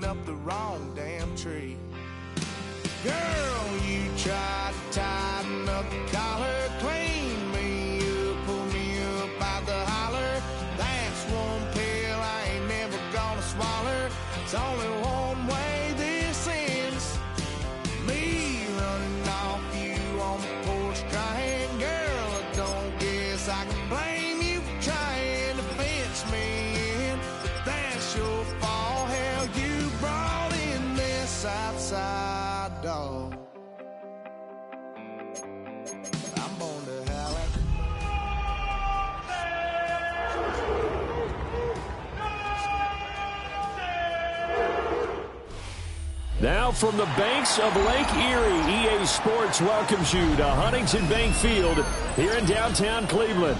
up the wrong damn tree. Girl, you tried to tighten up the collar, clean me up, pull me up out the holler. That's one pill I ain't never gonna swallow. It's only one way this ends. Me running off you on the porch crying. Girl, I don't guess I can blame you for trying to fence me in. But that's your fault, hell, you brought in this outside dog. I'm born to howl at Now from the banks of Lake Erie, EA Sports welcomes you to Huntington Bank Field here in downtown Cleveland.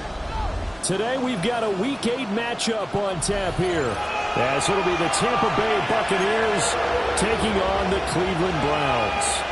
Today we've got a Week 8 matchup on tap here, as it'll be the Tampa Bay Buccaneers taking on the Cleveland Browns.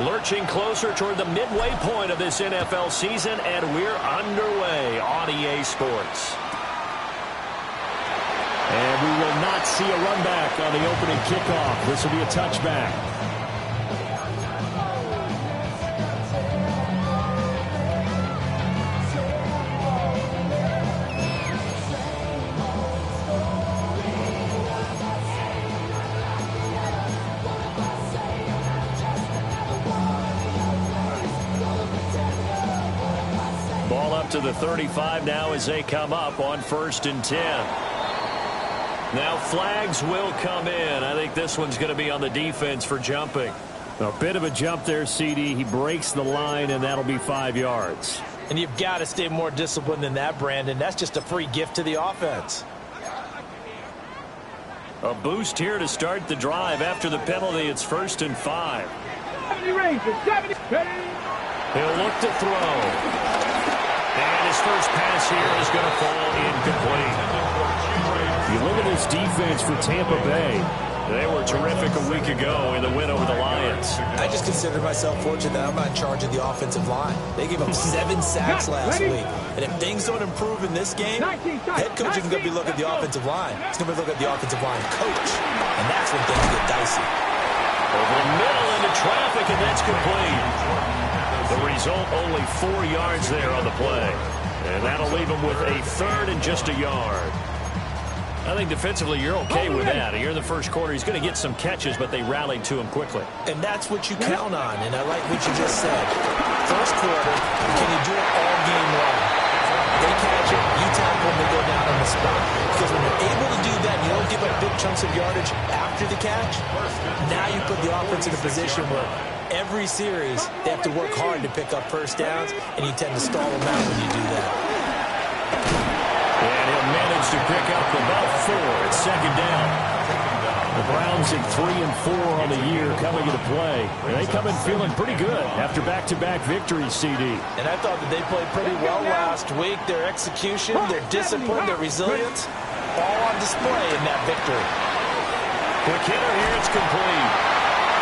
Lurching closer toward the midway point of this NFL season, and we're underway on EA Sports. And we will not see a run back on the opening kickoff. This will be a touchback. To the 35 now as they come up on 1st and 10. Now flags will come in. I think this one's going to be on the defense for jumping. A bit of a jump there, CD. He breaks the line, and that'll be 5 yards. And you've got to stay more disciplined than that, Brandon. That's just a free gift to the offense. A boost here to start the drive after the penalty. It's 1st and 5. 70 Rangers, 70. He'll look to throw. And his first pass here is going to fall incomplete. You look at this defense for Tampa Bay. They were terrific a week ago in the win over the Lions. I just consider myself fortunate that I'm not in charge of the offensive line. They gave up 7 sacks last week. And if things don't improve in this game, head coach isn't going to be looking at the offensive line. He's going to be looking at the offensive line coach. And that's when things get dicey. Over the middle into traffic, and that's complete. The result, only 4 yards there on the play. And that'll leave him with a 3rd and just a yard. I think defensively you're okay with that. Here in the first quarter, he's going to get some catches, but they rallied to him quickly. And that's what you count on, and I like what you just said. First quarter, can you do it all game long? They catch it, you tackle them, they go down on the spot. Because when you're able to do that, you don't give up big chunks of yardage after the catch. Now you put the offense in a position where every series, they have to work hard to pick up first downs, and you tend to stall them out when you do that. And he'll manage to pick up about 4 at 2nd down. The Browns at 3 and 4 on the year coming into play. They come in feeling pretty good after back-to-back victories, CD. And I thought that they played pretty well last week. Their execution, their discipline, their resilience, all on display in that victory. Quick hitter here, it's complete.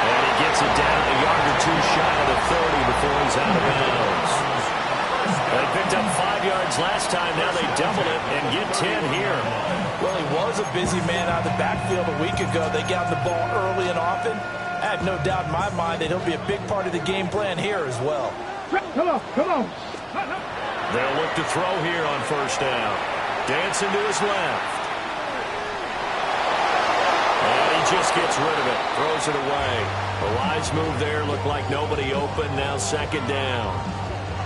And he gets it down a yard or 2 shy of the 30 before he's out of bounds. They picked up 5 yards last time. Now they doubled it and get 10 here. Well, he was a busy man out of the backfield a week ago. They got the ball early and often. I have no doubt in my mind that he'll be a big part of the game plan here as well. Come on. They'll look to throw here on 1st down. Dancing to his left. Just gets rid of it, throws it away. A wise move there, looked like nobody open, now 2nd down.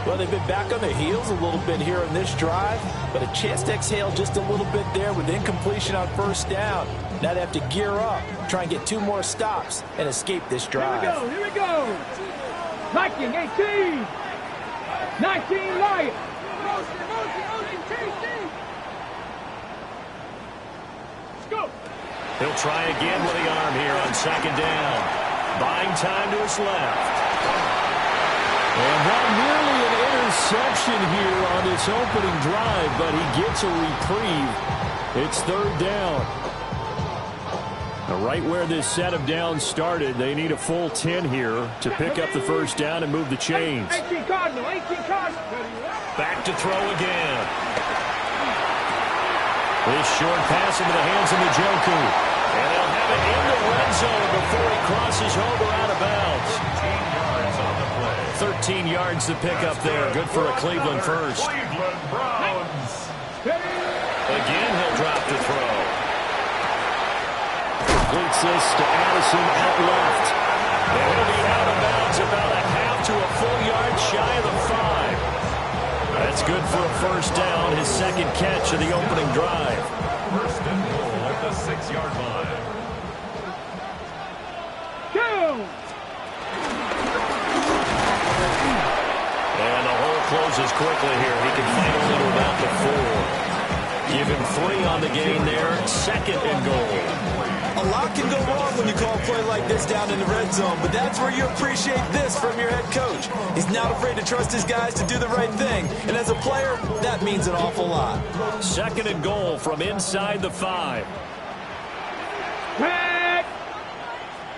Well, they've been back on their heels a little bit here on this drive, but a chance to exhale just a little bit there with incompletion on 1st down. Now they have to gear up, try and get 2 more stops and escape this drive. Here we go. Viking 18. 19 Lions. Let's go. He'll try again with the arm here on 2nd down. Buying time to his left. And while nearly an interception here on this opening drive, but he gets a reprieve. It's third down. Now, right where this set of downs started, they need a full 10 here to pick up the first down and move the chains. 18 Cardinal, 18 Cardinal. Back to throw again. This short pass into the hands of Njoku. And they'll have it in the red zone before he crosses over out of bounds. 13 yards to pick up there. Good for a Cleveland first. Again, he'll drop to throw. Completes this to Addison out left. And he'll be out of bounds about a half to a full yard shy of the 5. That's good for a first down, his second catch of the opening drive. First and goal at the 6-yard line. Go! And the hole closes quickly here. He can fight only to about the 4. Give him 3 on the gain there. Second and goal. A lot can go wrong when you call a play like this down in the red zone, but that's where you appreciate this from your head coach. He's not afraid to trust his guys to do the right thing, and as a player, that means an awful lot. Second and goal from inside the 5. Tag!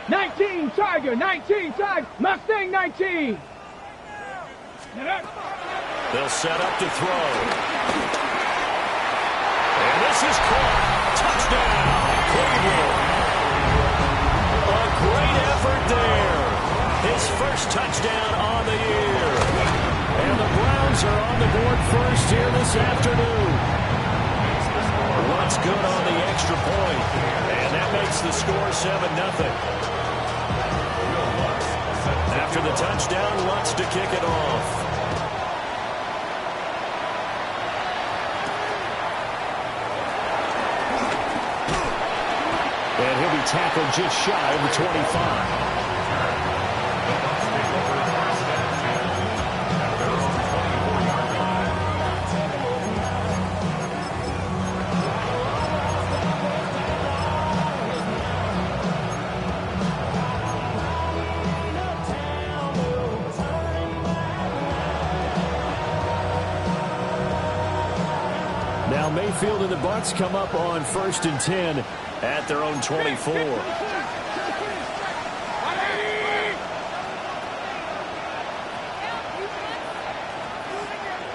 19, Tiger, 19, Tiger, Mustang 19. They'll set up to throw. And this is caught. Touchdown, Cleveland. A great effort there. His first touchdown on the year. And the Browns are on the board first here this afternoon. Lutz good on the extra point. And that makes the score 7-0. After the touchdown, Lutz to kick it off. And he'll be tackled just shy of the 25. Now Mayfield and the Bucs come up on 1st and 10 at their own 24.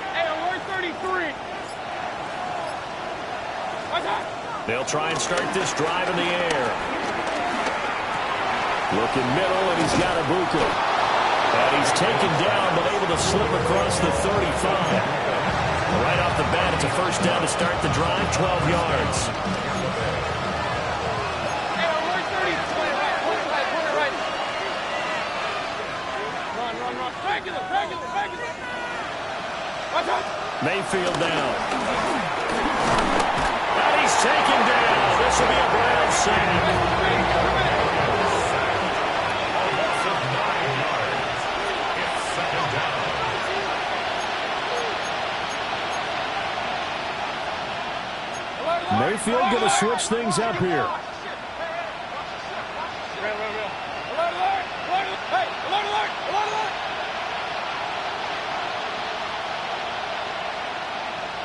Hey, alert 33. They'll try and start this drive in the air. Looking middle, and he's got Ibuka. And he's taken down, but able to slip across the 35. Right off the bat, it's a first down to start the drive, 12 yards. Hey, alert 30. Corner right. Run. Regular. Watch out. Mayfield down. And he's taken down. This will be a Brown sack. Mayfield going to switch things up here.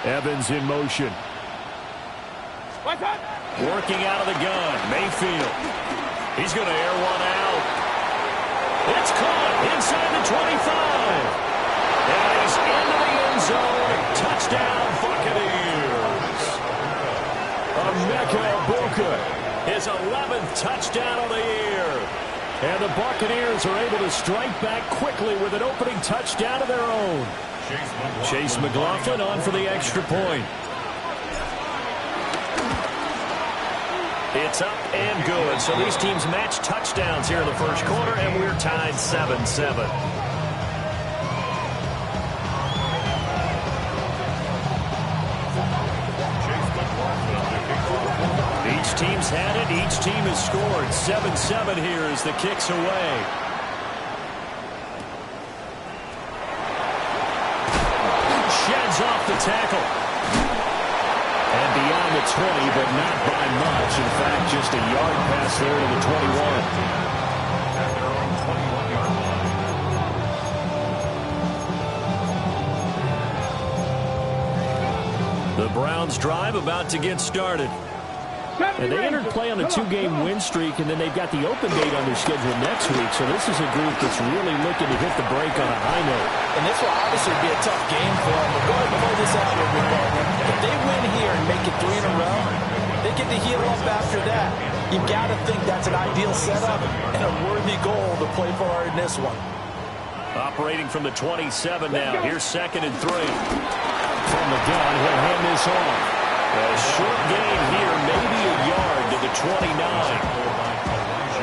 Evans in motion. Working out of the gun. Mayfield. He's going to air one out. It's caught inside the 25. And he's into the end zone. Touchdown, Buccaneers. Emeka Ibuka, his 11th touchdown of the year. And the Buccaneers are able to strike back quickly with an opening touchdown of their own. Chase McLaughlin on for the extra point. It's up and good. So these teams match touchdowns here in the first quarter, and we're tied 7-7. Each team's had it. Each team has scored. 7-7 here as the kick's away. Sheds off the tackle. And beyond the 20, but not by much. In fact, just a yard pass there to the 21. The Browns drive about to get started. And they entered play on a 2-game win streak, and then they've got the open date on their schedule next week. So this is a group that's really looking to hit the break on a high note. And this will obviously be a tough game for them. We're going to pull this out here, partner. If they win here and make it 3 in a row, they get to heal up after that. You've got to think that's an ideal setup and a worthy goal to play for in this one. Operating from the 27 now. Here's 2nd and 3. From the gun, he'll hand this off. A short gain here, maybe a yard to the 29.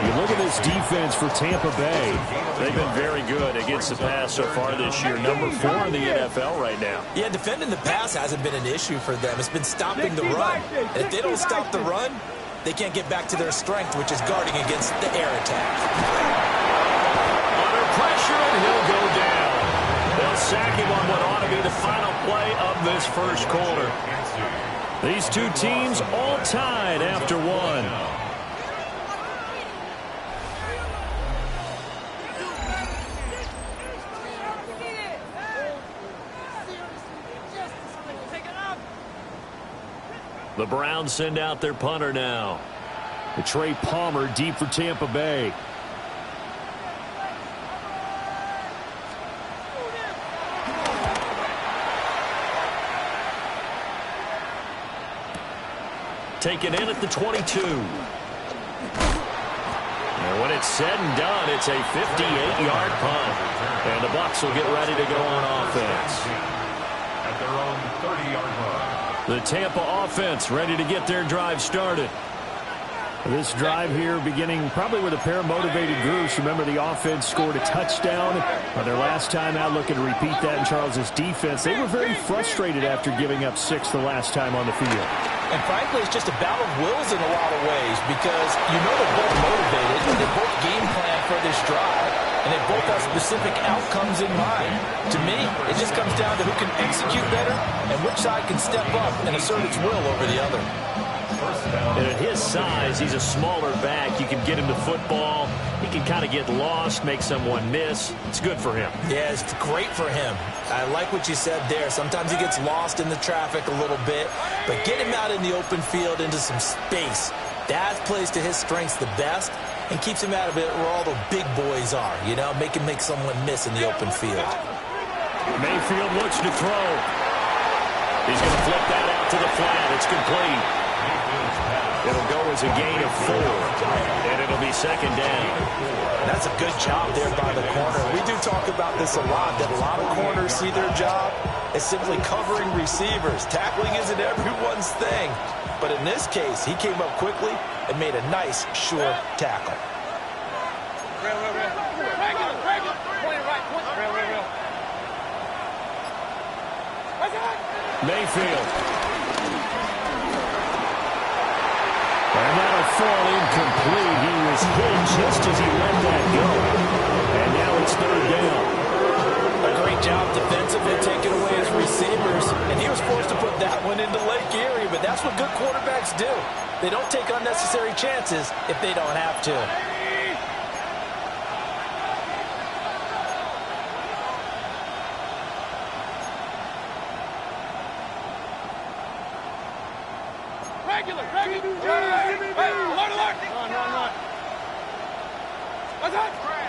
You look at this defense for Tampa Bay. They've been very good against the pass so far this year. Number 4 in the NFL right now. Yeah, defending the pass hasn't been an issue for them. It's been stopping the run. And if they don't stop the run, they can't get back to their strength, which is guarding against the air attack. Under pressure, and he'll go down. They'll sack him on what ought to be the final play of this first quarter. These two teams all tied after 1. The Browns send out their punter now. Trey Palmer deep for Tampa Bay. Taken in at the 22. And when it's said and done, it's a 58-yard punt. And the Bucs will get ready to go on offense. At their own 30-yard line. The Tampa offense ready to get their drive started. This drive here beginning probably with a pair of motivated groups. Remember, the offense scored a touchdown on their last time out, looking to repeat that in Charles' defense. They were very frustrated after giving up 6 the last time on the field. And frankly, it's just a battle of wills in a lot of ways because you know they're both motivated and they both game plan for this drive and they both have specific outcomes in mind. To me, it just comes down to who can execute better and which side can step up and assert its will over the other. And at his size, he's a smaller back. You can get him to football. He can kind of get lost, make someone miss. It's good for him. Yeah, it's great for him. I like what you said there. Sometimes he gets lost in the traffic a little bit, but get him out in the open field into some space. That plays to his strengths the best and keeps him out of it where all the big boys are, you know, make someone miss in the open field. Mayfield looks to throw. He's going to flip that out to the flat. It's complete. It'll go as a gain of 4, and it'll be 2nd down. That's a good job there by the corner. We do talk about this a lot, that a lot of corners see their job as simply covering receivers. Tackling isn't everyone's thing. But in this case, he came up quickly and made a nice, sure tackle. Mayfield. And that'll fall incomplete. He was hit just as he let that go. And now it's 3rd down. A great job defensively taking away his receivers. And he was forced to put that one into Lake Erie. But that's what good quarterbacks do. They don't take unnecessary chances if they don't have to.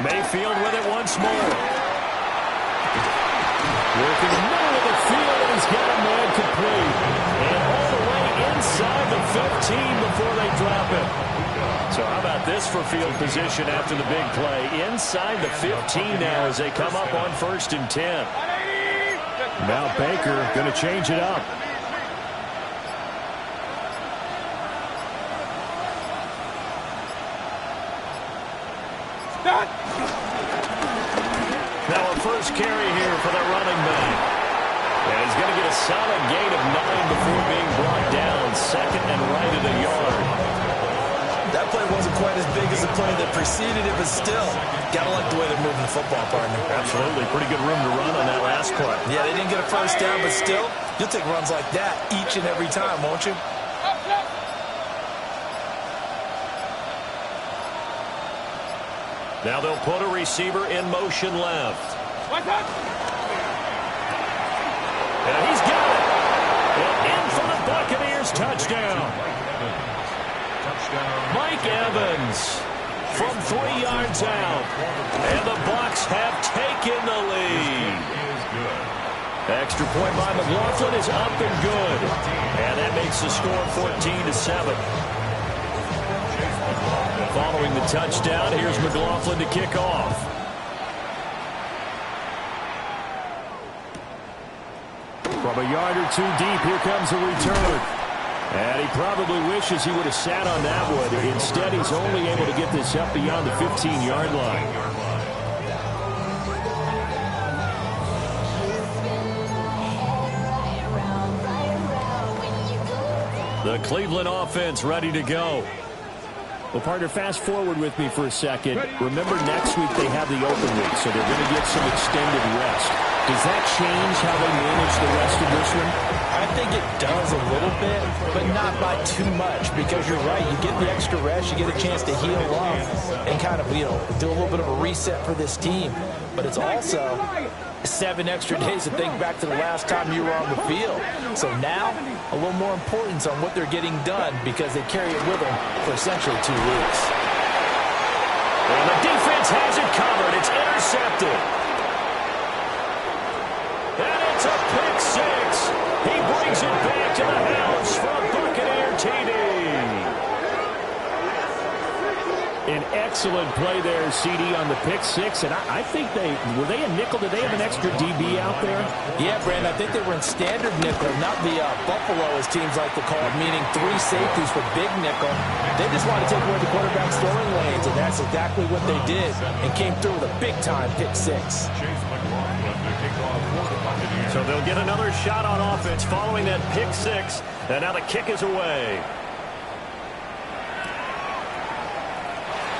Mayfield with it once more. Working the middle of the field, and he's got a man complete. And all the way inside the 15 before they drop it. So how about this for field position after the big play? Inside the 15 now as they come up on 1st and 10. Now Baker going to change it up. Now a first carry here for the running back. And he's going to get a solid gain of 9 before being brought down. 2nd and right at a yard. That play wasn't quite as big as the play that preceded it, but still, gotta like the way they're moving the football, partner. Absolutely. Pretty good room to run on that last play. Yeah, they didn't get a first down, but still, you'll take runs like that each and every time, won't you? Now they'll put a receiver in motion left. And he's got it. And in for touchdown. Mike Evans from 3 yards out. And the Bucs have taken the lead. Extra point by McLaughlin is up and good. And that makes the score 14-7. Following the touchdown, here's McLaughlin to kick off. From a yard or two deep, here comes a return. And he probably wishes he would have sat on that one. Instead, he's only able to get this up beyond the 15-yard line. The Cleveland offense ready to go. Well, partner, fast forward with me for a second. Remember, next week they have the open week, so they're going to get some extended rest. Does that change how they manage the rest of this one? I think it does a little bit, but not by too much, because you're right. You get the extra rest, you get a chance to heal up and kind of, do a little bit of a reset for this team. But it's also 7 extra days to think back to the last time you were on the field. So now, a little more importance on what they're getting done, because they carry it with them for essentially 2 weeks. And the defense has it covered. It's intercepted. And it's a pick 6. He brings it back to the house from Buccaneer TD. An excellent play there, CD, on the pick 6. And I think were they a nickel? Did they have an extra DB out there? Yeah, Brandon, I think they were in standard nickel, not the Buffalo, as teams like to call it, meaning 3 safeties for big nickel. They just wanted to take away the quarterback's throwing lanes, and that's exactly what they did, and came through with a big-time pick 6. So they'll get another shot on offense following that pick 6, and now the kick is away.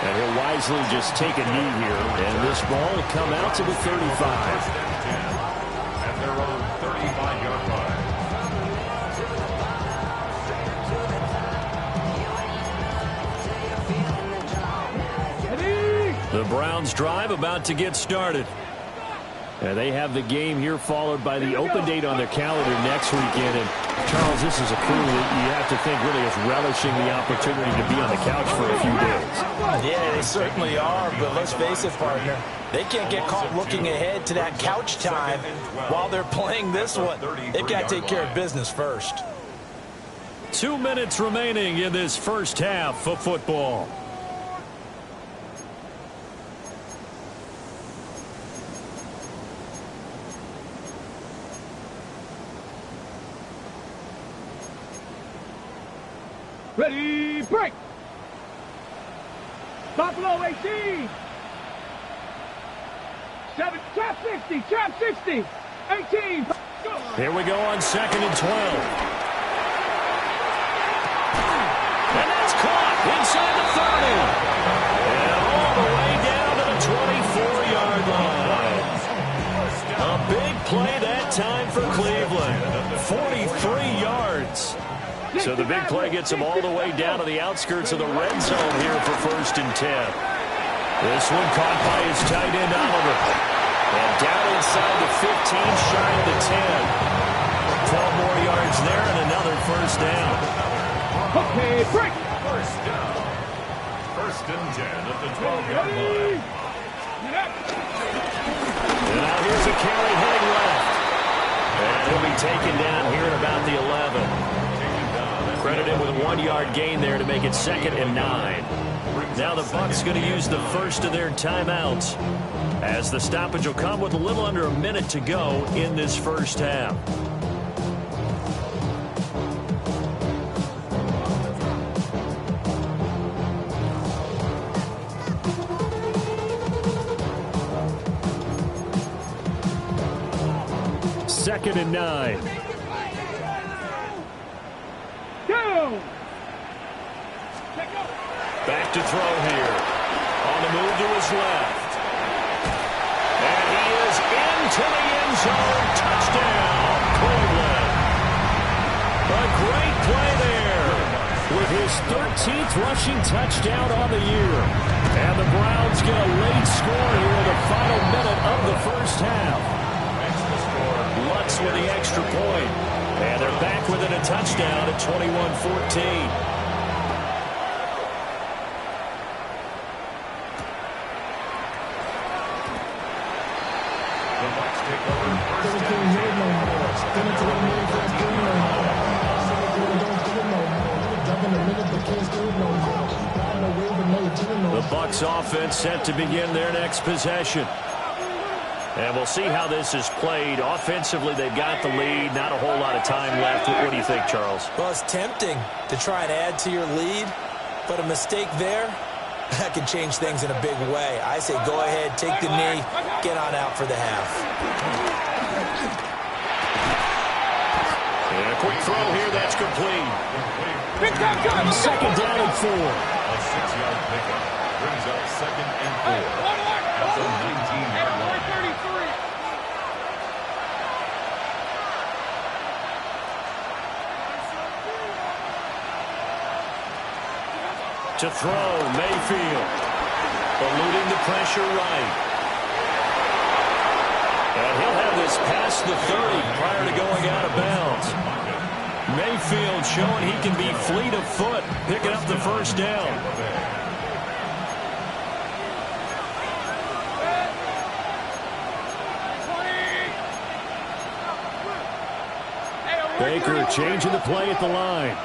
And he'll wisely just take a knee here, and this ball will come out to the 35. At their own 35-yard line. The Browns drive about to get started. And they have the game here followed by the open date on their calendar next weekend. And Charles, this is a crew that you have to think really is relishing the opportunity to be on the couch for a few days. Yeah, they certainly are, but let's face it, partner. They can't get caught looking ahead to that couch time while they're playing this one. They've got to take care of business first. 2 minutes remaining in this first half of football. Ready, break! Buffalo 18! 7, trap 60, trap 60! 18! Go. Here we go on 2nd and 12. And that's caught inside the 30. And all the way down to the 24-yard line. A big play that time for Cleveland. 43 yards. So the big play gets them all the way down to the outskirts of the red zone here for 1st and 10. This one caught by his tight end, Oliver. And down inside the 15, shy of the 10. 12 more yards there and another 1st down. Okay, break! 1st down. 1st and 10 at the 12-yard line. And now here's a carry heading left. And he'll be taken down here at about the 11. Credited with a 1-yard gain there to make it 2nd and 9. Now the Bucs going to use the first of their timeouts, as the stoppage will come with a little under a minute to go in this first half. Second and 9. Back to throw here. On the move to his left. And he is into the end zone. Touchdown, Cleveland. A great play there with his 13th rushing touchdown on the year. And the Browns get a late score here in the final minute of the first half. Lutz with the extra point. And they're back within a touchdown. touchdown at 21-14. The Bucs offense set to begin their next possession. And we'll see how this is played. Offensively, they've got the lead. Not a whole lot of time left. What do you think, Charles? Well, it's tempting to try and add to your lead, but a mistake there, that can change things in a big way. I say go ahead, take the knee, get on out for the half. And a quick throw here, that's complete. Second down and 4. A 6-yard pickup brings up 2nd and 4 at the 19-yard line. To throw, Mayfield. Eluding the pressure right. And he'll have this past the 30 prior to going out of bounds. Mayfield showing he can be fleet of foot, picking up the first down. Baker changing the play at the line.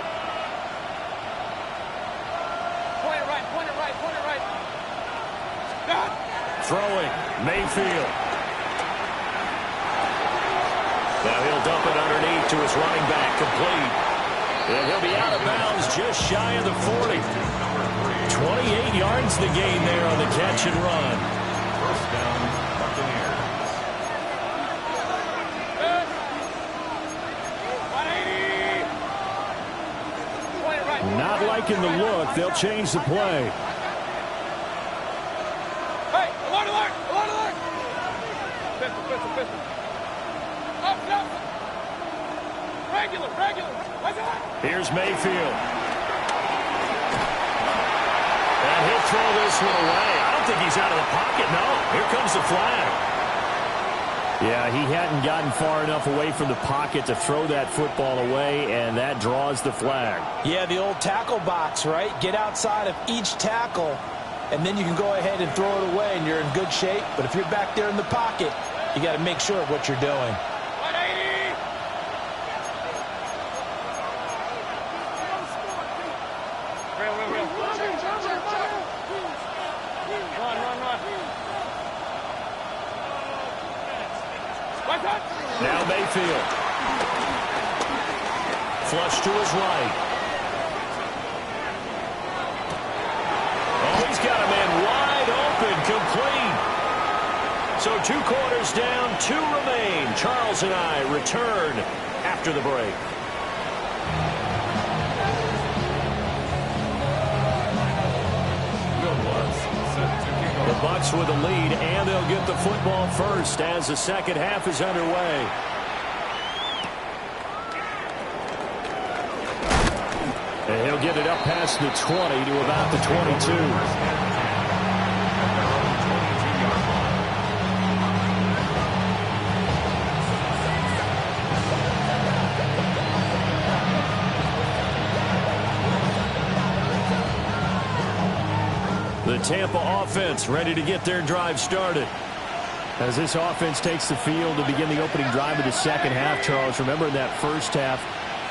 Throwing, Mayfield. Now he'll dump it underneath to his running back, complete. And he'll be out of bounds just shy of the 40. 28 yards the gain there on the catch and run. First down, Buccaneers. Not liking the look. They'll change the play. Here's Mayfield. And he'll throw this one away. I don't think he's out of the pocket, no. Here comes the flag. Yeah, he hadn't gotten far enough away from the pocket to throw that football away, and that draws the flag. Yeah, the old tackle box, right? Get outside of each tackle, and then you can go ahead and throw it away, and you're in good shape. But if you're back there in the pocket, you got to make sure of what you're doing. Now Mayfield. Flush to his right. Oh, he's got a man wide open, complete. So 2 quarters down, 2 remain. Charles and I return after the break. The Bucs with a lead, and they'll get the football first as the second half is underway. And he'll get it up past the 20 to about the 22. The Tampa offense ready to get their drive started. As this offense takes the field to begin the opening drive of the second half, Charles, remember in that first half,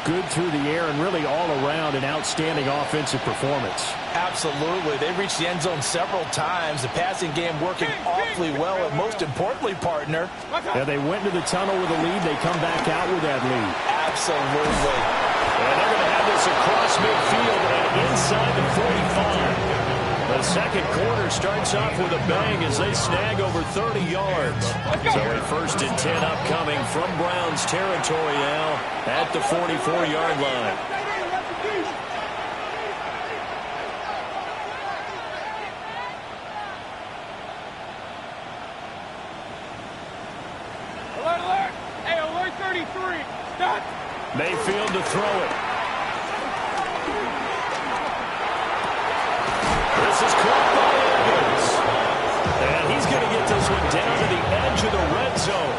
good through the air and really all around an outstanding offensive performance. Absolutely. They reached the end zone several times. The passing game working awfully well, and most importantly, partner. Yeah, they went to the tunnel with a lead. They come back out with that lead. Absolutely. And they're going to have this across midfield and inside the 45. The second quarter starts off with a bang as they snag over 30 yards. So a 1st and 10 upcoming from Browns territory now at the 44-yard line. Alert, alert! Hey, alert 33! Stop! Mayfield to throw it. This is caught by Evans. And he's going to get this one down to the edge of the red zone.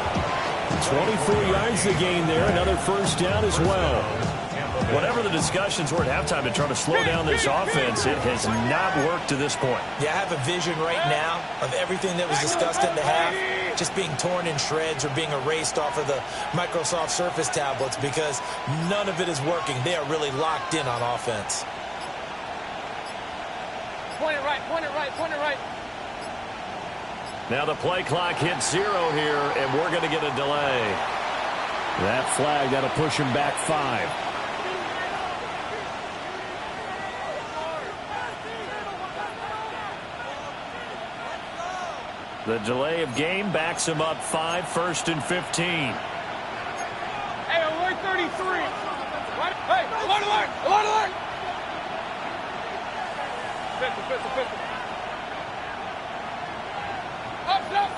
24 yards to gain there. Another first down as well. Whatever the discussions were at halftime to try to slow down this offense, it has not worked to this point. Yeah, I have a vision right now of everything that was discussed in the half just being torn in shreds or being erased off of the Microsoft Surface tablets because none of it is working. They are really locked in on offense. Point it right, point it right, point it right. Now the play clock hits 0 here, and we're going to get a delay. That flag, that'll push him back 5. The delay of game backs him up 5, 1st and 15. Hey, alert 33. Hey, alert, alert, alert, alert. Pistol, pistol, pistol. Up, up.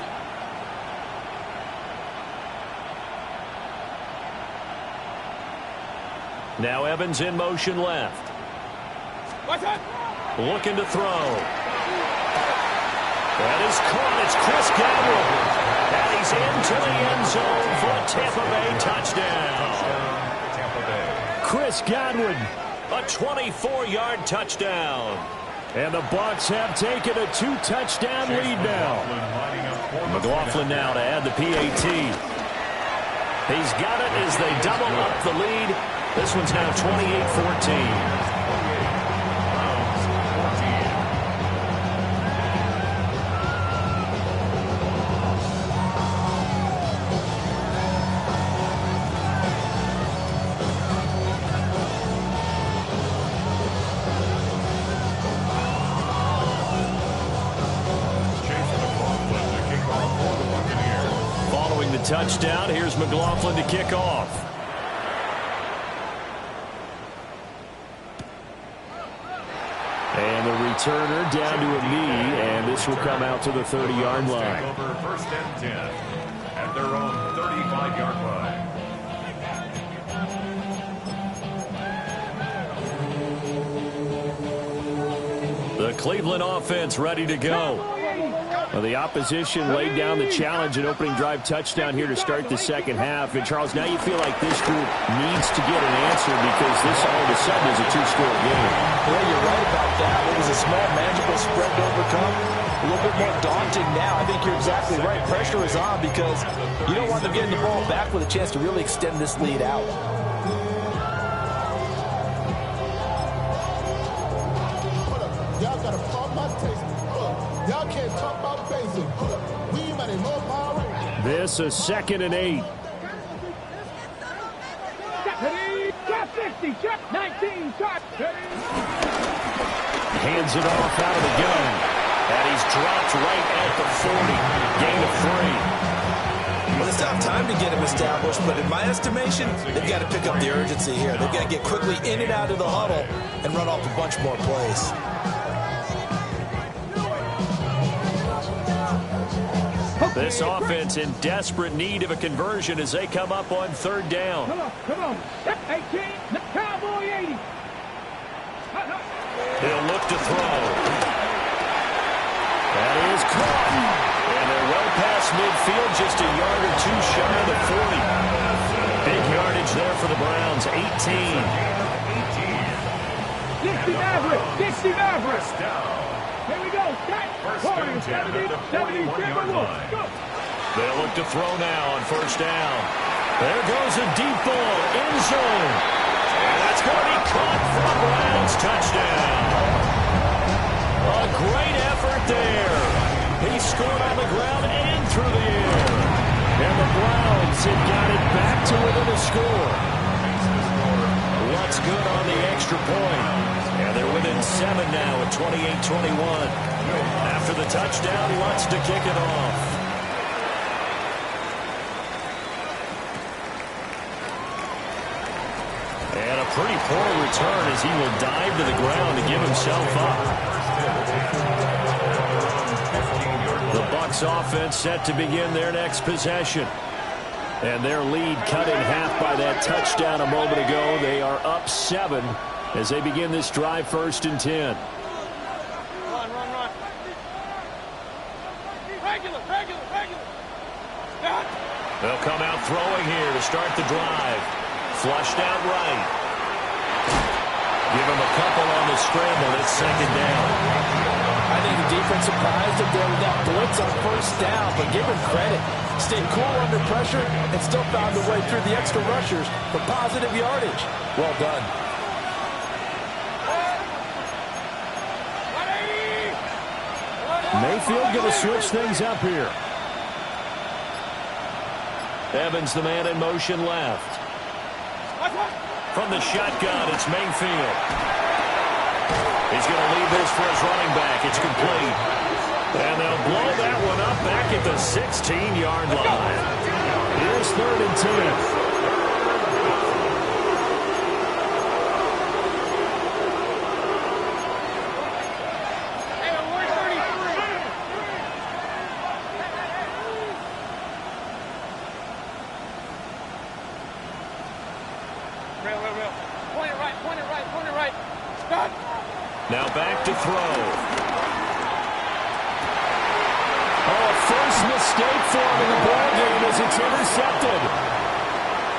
Now Evans in motion left. Watch out. Looking to throw. That is caught. It's Chris Godwin. And he's into the end zone for a Tampa Bay touchdown. Tampa Bay. Chris Godwin, a 24-yard touchdown. And the Bucs have taken a 2-touchdown lead now. McLaughlin now to add the PAT. He's got it as they double up the lead. This one's now 28-14. Touchdown. Here's McLaughlin to kick off. And the returner down to a knee, and this will come out to the 30-yard line. Over 1st and 10 at their own 35-yard line. The Cleveland offense ready to go. Well, the opposition laid down the challenge and opening drive touchdown here to start the second half. And, Charles, now you feel like this group needs to get an answer because this all of a sudden is a 2-score game. Yeah, you're right about that. It was a small, manageable spread to overcome. A little bit more daunting now. I think you're exactly right. Pressure is on because you don't want them getting the ball back with a chance to really extend this lead out. Y'all got to pump my taste. Y'all can't talk about basic. We might as well power. This is 2nd and 8. Check 50, check 19, check. Hands it off out of the gun. And he's dropped right at the 40. Gain of 3. Well, it's not time to get him established, but in my estimation, they've got to pick up the urgency here. They've got to get quickly in and out of the huddle and run off a bunch more plays. This offense in desperate need of a conversion as they come up on 3rd down. Come on. 18, Cowboy 80. He'll look to throw. That is caught. And they're well past midfield, just a yard or two shy of the 40. Big yardage there for the Browns, 18. Dixie Maverick. Dixie Maverick. Here we go. 70, 70, They'll look to throw now on 1st down. There goes a deep ball, end zone. And that's going to be caught for a Browns touchdown. A great effort there. He scored on the ground and through the air. And the Browns have got it back to within a score. What's good on the extra point? And they're within 7 now at 28-21. After the touchdown, Lutz to kick it off. And a pretty poor return as he will dive to the ground to give himself up. The Bucs offense set to begin their next possession. And their lead cut in half by that touchdown a moment ago. They are up 7 as they begin this drive 1st and 10. Run. Regular. They'll come out throwing here to start the drive. Flushed out right. Give him a couple on the scramble. It's second down. I think the defense surprised him there with that blitz on first down, but give him credit. Stayed cool under pressure and still found a way through the extra rushers for positive yardage. Well done. Mayfield going to switch things up here. Evans, the man in motion left. From the shotgun, it's Mayfield. He's going to leave this for his running back. It's complete. And they'll blow that one up back at the 16-yard line. Here's 3rd and 10. Now back to throw. Oh, a first mistake for him in the ball game as it's intercepted.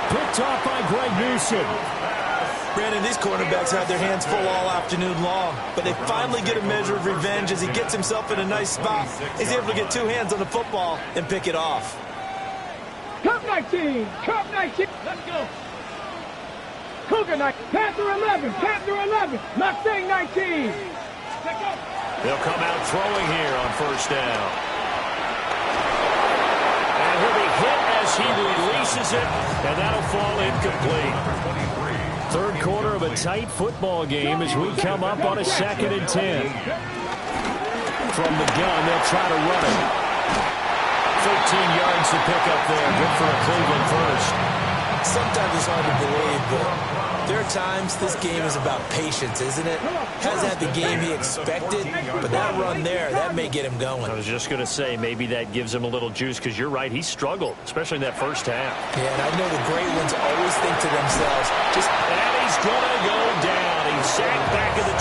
Picked off by Greg Newsom. Brandon, these cornerbacks had their hands full all afternoon long, but they finally get a measure of revenge as he gets himself in a nice spot. He's able to get 2 hands on the football and pick it off. Cup 19! Cup 19! Let's go! Cougar 19! Panther 11! Panther 11! Mustang 19! They'll come out throwing here on first down. And he'll be hit as he releases it, and that'll fall incomplete. 3rd quarter of a tight football game as we come up on a 2nd and 10. From the gun, they'll try to run it. 13 yards to pick up there. Good for a Cleveland first. Sometimes it's hard to believe, but there are times this game is about patience, isn't it? Hasn't had the game he expected, but that run there, that may get him going. I was just going to say, maybe that gives him a little juice, because you're right, he struggled, especially in that first half. Yeah, and I know the great ones always think to themselves, and he's going to go down. He's sacked back at the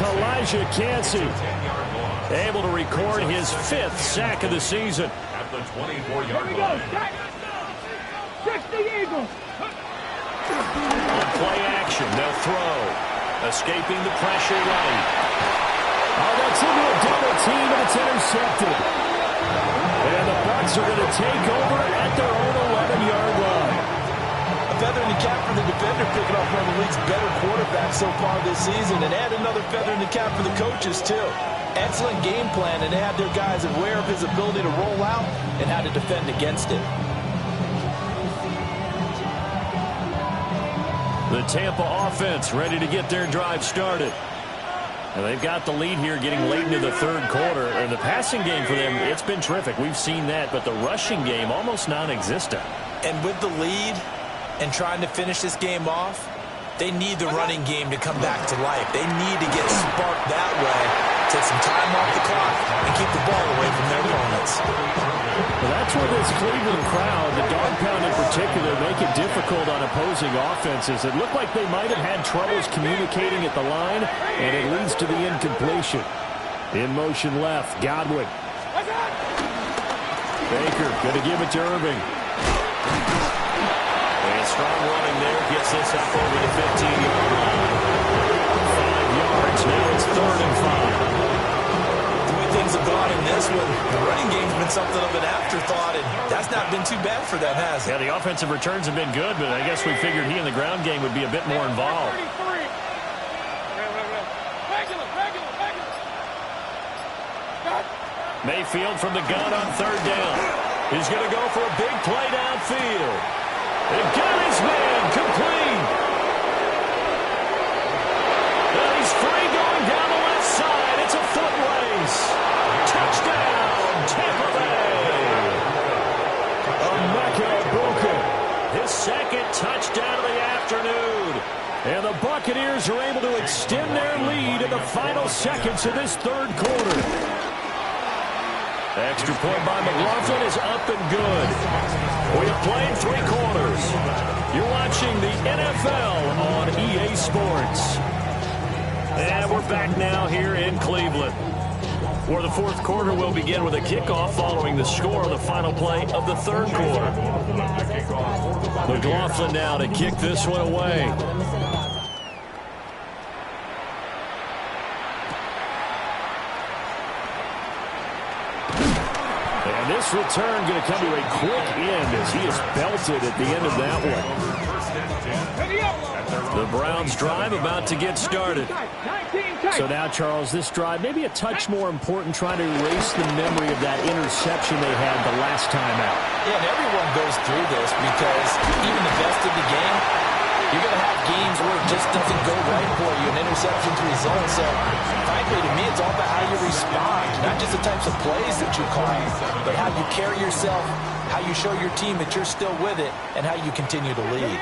24. Kalijah Kancey able to record his 5th sack of the season. At the 24-yard line. 60 Eagles! On play action, they'll throw. Escaping the pressure right. Oh, that's into a double team, and it's intercepted. And the Bucs are going to take over at their own 11-yard line. a feather in the cap for the defender, picking off one of the league's better quarterbacks so far this season, and add another feather in the cap for the coaches, too. Excellent game plan, and they have their guys aware of his ability to roll out and how to defend against it. The Tampa offense ready to get their drive started. And they've got the lead here getting late into the 3rd quarter. And the passing game for them, it's been terrific. We've seen that, but the rushing game almost non-existent. And with the lead and trying to finish this game off, they need the running game to come back to life. They need to get sparked that way, take some time off the clock, and keep the ball away from their opponents. Well, that's where this Cleveland crowd, the dog pound in particular, make it difficult on opposing offenses. It looked like they might have had troubles communicating at the line, and it leads to the incompletion. In motion left, Godwin. Baker going to give it to Irving. And strong running there, gets this up over the 15-yard line. 5 yards, now it's 3rd and 5. Things have gone in this one. The running game's been something of an afterthought, and that's not been too bad for them, has it? Yeah, the offensive returns have been good, but I guess we figured he in the ground game would be a bit more involved. Mayfield from the gun on 3rd down. He's going to go for a big play downfield. And got his man complete. And he's free going down the left side. It's a foot race. Touchdown, Tampa Bay. Emeka Egbuka, his 2nd touchdown of the afternoon. And the Buccaneers are able to extend their lead in the final seconds of this 3rd quarter. Extra point by McLaughlin is up and good. We have played 3 quarters. You're watching the NFL on EA Sports. And we're back now here in Cleveland. For the fourth quarter, we'll begin with a kickoff following the score of the final play of the third quarter. McLaughlin now to kick this one away. And this return going to come to a quick end as he is belted at the end of that one. The Browns drive about to get started. So now, Charles, this drive maybe a touch more important, trying to erase the memory of that interception they had the last time out. Yeah, and everyone goes through this because even the best of the game, you're going to have games where it just doesn't go right for you, and interceptions result. So, frankly, to me, it's all about how you respond, not just the types of plays that you call, but how you carry yourself, how you show your team that you're still with it, and how you continue to lead.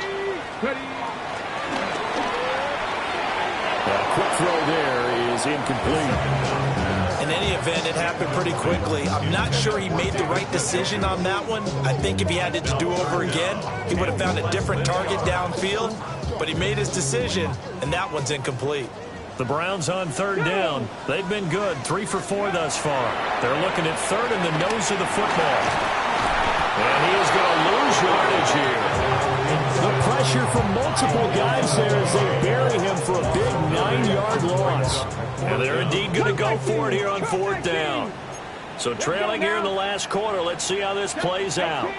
A quick throw there is incomplete. In any event, it happened pretty quickly. I'm not sure he made the right decision on that one. I think if he had it to do over again, he would have found a different target downfield. But he made his decision, and that one's incomplete. The Browns on third down. They've been good, 3 for 4 thus far. They're looking at third in the nose of the football. And he is going to lose yardage here. The pressure from multiple guys there as they bury him for a big 9-yard loss. And they're indeed going to go for it here on fourth down. So trailing here in the last quarter, let's see how this plays out.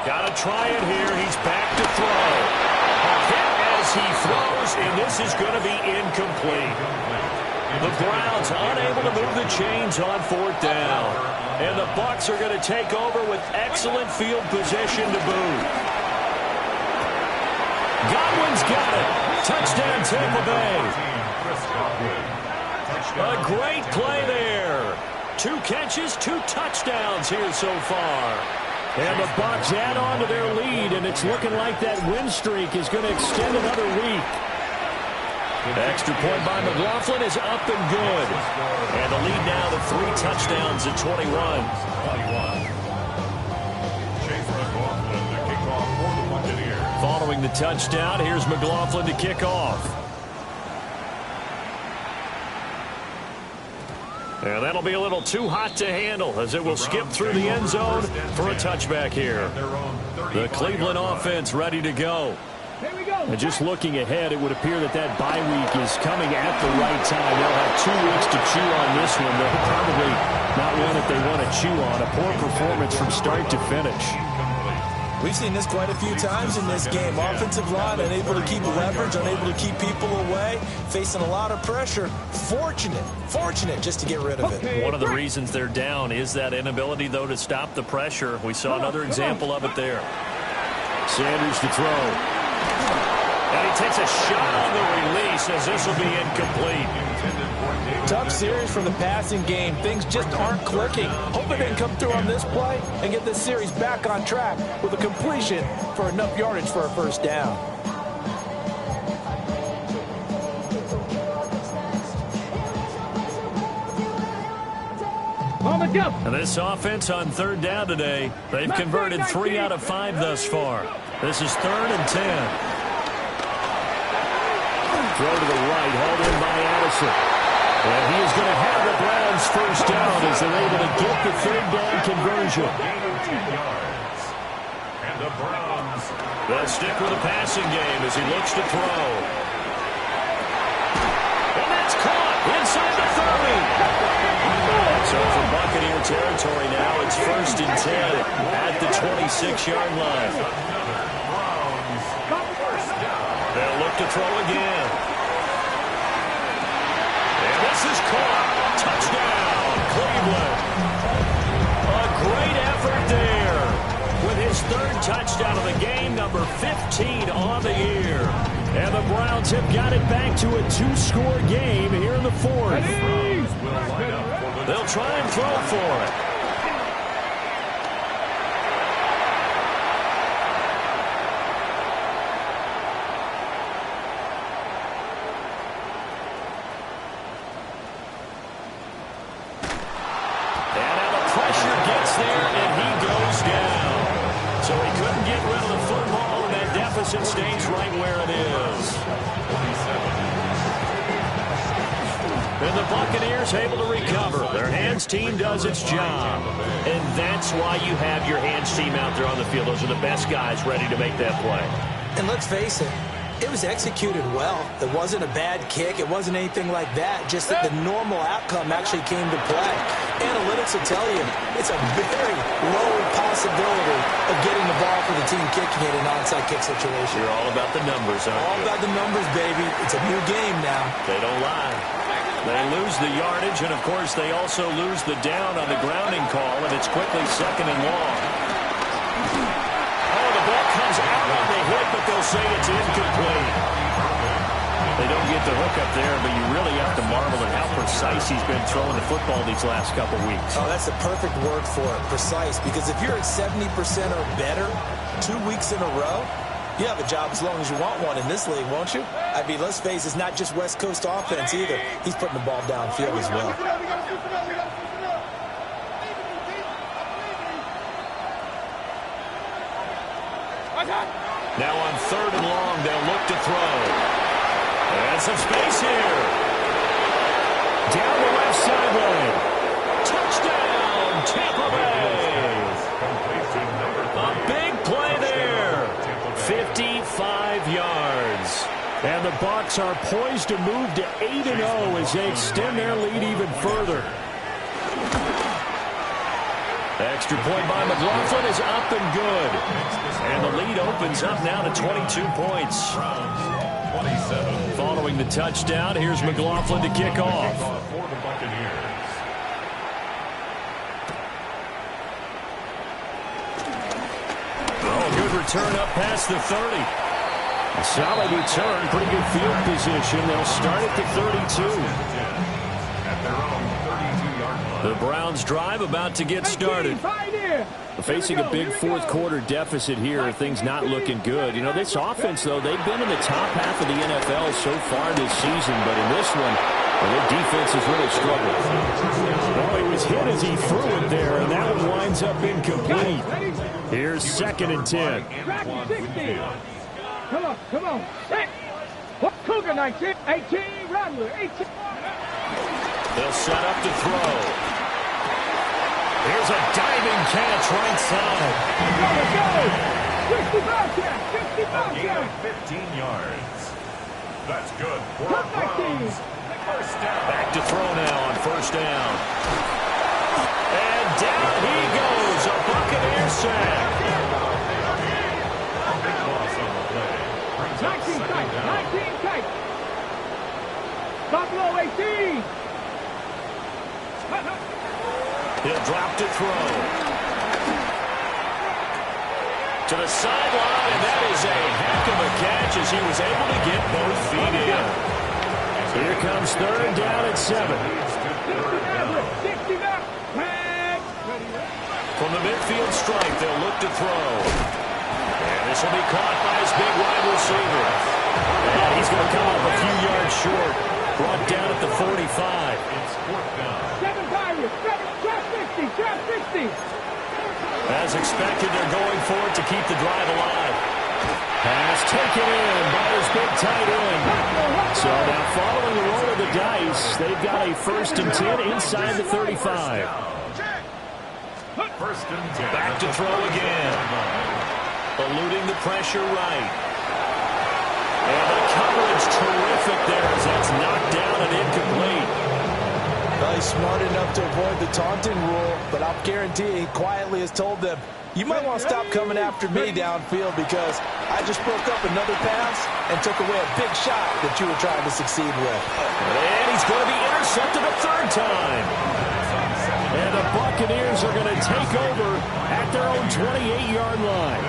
Got to try it here. He's back to throw. A hit as he throws, and this is going to be incomplete. The Browns unable to move the chains on fourth down. And the Bucs are going to take over with excellent field position to boot. Godwin's got it. Touchdown, Tampa Bay. A great play there. 2 catches, 2 touchdowns here so far. And the Bucs add on to their lead, and it's looking like that win streak is going to extend another week. Extra point by McLaughlin is up and good. And the lead now to 3 touchdowns at 21. Following the touchdown, here's McLaughlin to kick off. And that'll be a little too hot to handle as it will skip through the end zone for a touchback here. The Cleveland offense ready to go. And just looking ahead, it would appear that that bye week is coming at the right time. They'll have 2 weeks to chew on this one. They're probably not one that they want to chew on. A poor performance from start to finish. We've seen this quite a few times in this game. Offensive line unable to keep leverage, unable to keep people away, facing a lot of pressure. Fortunate just to get rid of it. One of the reasons they're down is that inability, though, to stop the pressure. We saw another example of it there. Sanders to throw. And he takes a shot on the release as this will be incomplete. Tough series for the passing game. Things just aren't clicking. Hoping they can come through on this play and get this series back on track with a completion for enough yardage for a first down. And this offense on third down today, they've converted 3 out of 5 thus far. This is 3rd and 10. Throw to the right, hauled in by Addison. And he is going to have the Browns first down as they're able to get the 3rd down conversion. And the Browns. They'll stick with the passing game as he looks to throw. And that's caught inside the 30. So for Buccaneer territory now, it's 1st and 10 at the 26-yard line. They'll look to throw again. And this is caught. Touchdown, Cleveland. A great effort there with his 3rd touchdown of the game, number 15 on the year. And the Browns have got it back to a 2-score game here in the 4th. They'll try and throw for it. It stays right where it is. And the Buccaneers able to recover. Their hands team does its job. And that's why you have your hands team out there on the field. Those are the best guys ready to make that play. And let's face it, it was executed well. It wasn't a bad kick. It wasn't anything like that. Just that the normal outcome actually came to play. Analytics will tell you it's a very low possibility of getting the ball for the team kicking it in an onside kick situation. You're all about the numbers, aren't you? All about the numbers, baby. It's a new game now. They don't lie. They lose the yardage, and, of course, they also lose the down on the grounding call, and it's quickly 2nd and long. Oh, the ball comes out on the hit, but they'll say it's incomplete. They don't get the hook up there, but you really have to marvel at how precise he's been throwing the football these last couple weeks. Oh, that's the perfect word for it, precise, because if you're at 70% or better 2 weeks in a row, you have a job as long as you want one in this league, won't you? I mean, let's face it, it's not just West Coast offense either. He's putting the ball downfield as well. Now on 3rd and long, they'll look to throw. And some space here. Down the left sideline. Touchdown, Tampa Bay. A big play there. 55 yards. And the Bucs are poised to move to 8-0 as they extend their lead even further. Extra point by McLaughlin is up and good. And the lead opens up now to 22 points. Following the touchdown, here's McLaughlin to kick off. For the Buccaneers. Oh, good return up past the 30. A solid return, pretty good field position. They'll start at the 32. At their own 32-yard line. The Browns drive about to get started. Facing a big fourth-quarter deficit here, things not looking good. You know, this offense, though, they've been in the top half of the NFL so far this season, but in this one, well, their defense has really struggled. Well, he was hit as he threw it there, and that one winds up incomplete. Here's 2nd and 10. Come on. Cougar 19, 18, Rattler, 18. They'll set up to throw. Here's a diving catch right side. Go! 65 catch, 65 catch. 15 yards. That's good. Cup 19. First down. Back to throw now on 1st down. And down he goes. A Buccaneer sack. Big loss on the play. Brings up 19 second down. tight. Buffalo 18. He'll drop to throw. To the sideline, and that is a heck of a catch as he was able to get both feet in. Here comes 3rd down at 7. From the midfield stripe, they'll look to throw. And this will be caught by his big wide receiver. And he's going to come up a few yards short. Brought down at the 45. It's 4th down. 7 Pirates, 60. As expected, they're going for it to keep the drive alive. Pass taken in by his big tight end. So now following the roll of the dice, they've got a 1st and 10 inside the 35. 1st and 10. Back to throw again. Eluding the pressure right. And the coverage terrific there as that's knocked down and incomplete. Well, he's smart enough to avoid the taunting rule, but I'll guarantee he quietly has told them, you might want to stop coming after me downfield because I just broke up another pass and took away a big shot that you were trying to succeed with. And he's going to be intercepted a 3rd time. And the Buccaneers are going to take over at their own 28-yard line.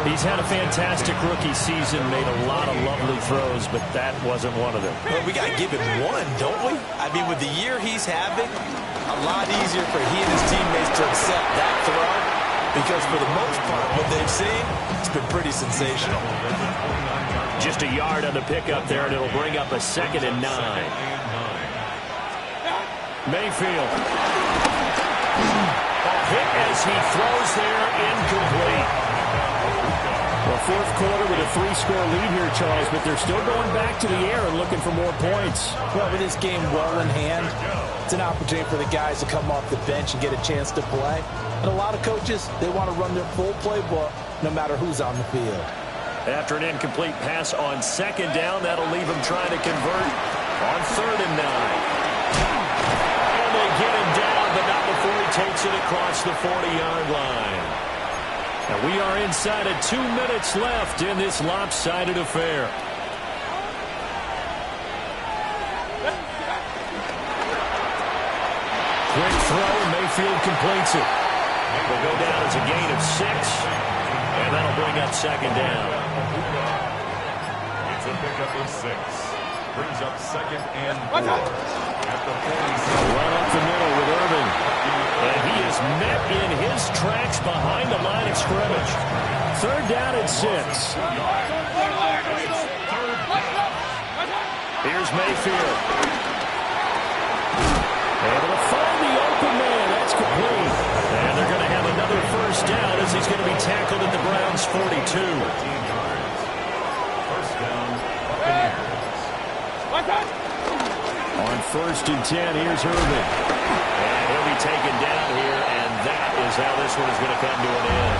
He's had a fantastic rookie season, made a lot of lovely throws, but that wasn't one of them. Well, we got to give him one, don't we? I mean, with the year he's having, a lot easier for he and his teammates to accept that throw because for the most part, what they've seen, it's been pretty sensational. Just a yard on the pickup there, and it'll bring up a 2nd and 9. Mayfield. A hit as he throws there, incomplete. Well, fourth quarter with a 3-score lead here, Charles, but they're still going back to the air and looking for more points. Well, with this game well in hand, it's an opportunity for the guys to come off the bench and get a chance to play. And a lot of coaches, they want to run their full playbook no matter who's on the field. After an incomplete pass on second down, that'll leave him trying to convert on 3rd and 9. And they get him down, but not before he takes it across the 40-yard line. And we are inside of 2 minutes left in this lopsided affair. Quick throw, Mayfield completes it. Will go down as a gain of 6, and that'll bring up 2nd down. It's a pickup of 6. Brings up 2nd and 4. At the 47. Right up the middle with Irvin. And he is met in his tracks behind the line of scrimmage. 3rd down and 6. Here's Mayfield. Able to find the open man. That's complete. And they're going to have another 1st down as he's going to be tackled at the Browns' 42. 14 yards. 1st down, Buccaneers. On 1st and 10, here's Irvin. And he'll be taken down here, and that is how this one is going to come to an end.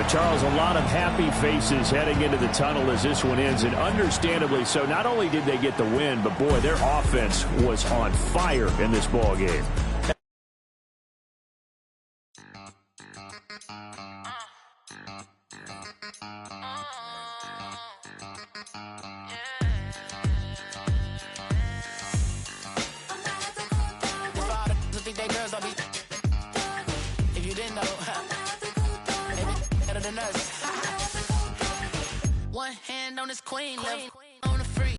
Charles, a lot of happy faces heading into the tunnel as this one ends, and understandably so. Not only did they get the win, but boy, their offense was on fire in this ball game. One hand on his queen level.